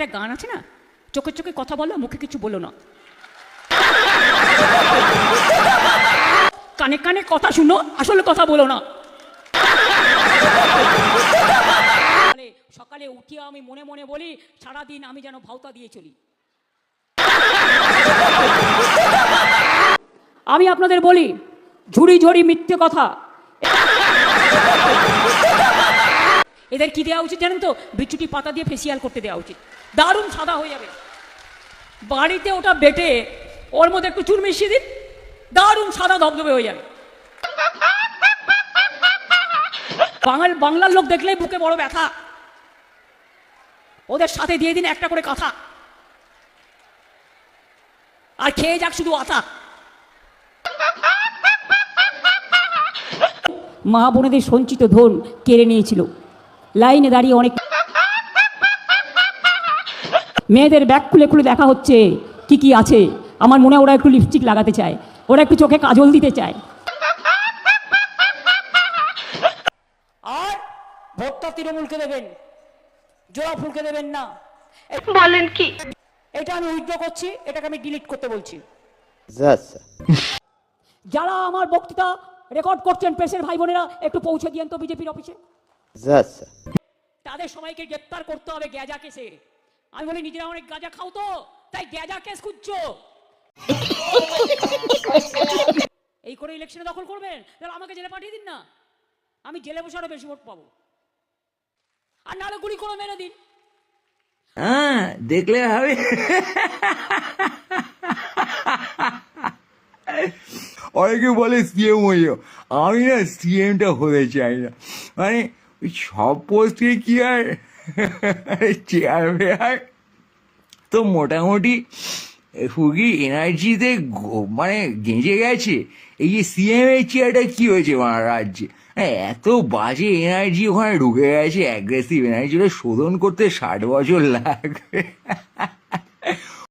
একটা গান আছে না, চোখে চোখে কথা বলো মুখে কিছু বলো না, কানে কানে কথা শুনো আসলে কথা বলো না। সকালে উঠিয়ে আমি মনে মনে বলি সারাদিন আমি যেন ভাওতা দিয়ে চলি। আমি আপনাদের বলি ঝুড়ি ঝুড়ি মিথ্যে কথা। এদের কি দেওয়া উচিত জানেন তো? বিচুটি পাতা দিয়ে ফেসিয়াল করতে দেওয়া উচিত, দারুণ সাদা হয়ে যাবে। বাড়িতে ওটা বেটে ওর মধ্যে একটু চুন মিশিয়ে দিন, দারুণ সাদা ধবধবে হয়ে যাবে। বাংলার লোক দেখলেই বুকে বড় ব্যথা, ওদের সাথে দিয়ে দিন একটা করে কথা, আর খেয়ে যাক শুধু আতা। মা বোনেদের সঞ্চিত ধন কেড়ে নিয়েছিল, লাইনে দাঁড়িয়ে অনেক মেয়েদের ব্যাগ খুলে খুলে দেখা হচ্ছে কি কি আছে। আমার মনে হয় ওরা একটু লিপস্টিক লাগাতে চায়, ওরা একটু চোখে কাজল দিতে চায়। আর ভোটটা তৃণমূলকে দেবেন, জোড়া ফুলকে দেবেন না। বলেন কি? এটা আমি উইথড্র করছি, এটাকে আমি ডিলিট করতে বলছি। যারা আমার বক্তৃতা রেকর্ড করছেন প্রেসের ভাই বোনেরা একটু পৌঁছে দিয়েন তো বিজেপির অফিসে। তাদের সবাইকে গ্রেপ্তার করতে হবে গ্যাজা কেসে। আমি বলি নিজেরা অনেক গাঁজা খাও তো, তাই গ্যাজা কেস খুঁজছো। এই করে ইলেকশনে দখল করবেন, তাহলে আমাকে জেলে পাঠিয়ে দিন না, আমি জেলে বসে আরো বেশি ভোট পাবো। আর নাহলে গুলি করে মেরে দিন। হ্যাঁ দেখলে হবে। অনেকে বলে সিএম হইও, আমি না সিএমটা হতে চাই না। মানে সব পোস্টে কি আর চেয়ার ফেয়ার, তো মোটামুটি হুগি এনার্জিতে মানে গেঁজে গেছে। এই যে সিএম এর চেয়ারটা কি হয়েছে আমার রাজ্যে, এত বাজে এনার্জি ওখানে ঢুকে গেছে, অ্যাগ্রেসিভ এনার্জি, শোধন করতে 60 বছর লাগবে।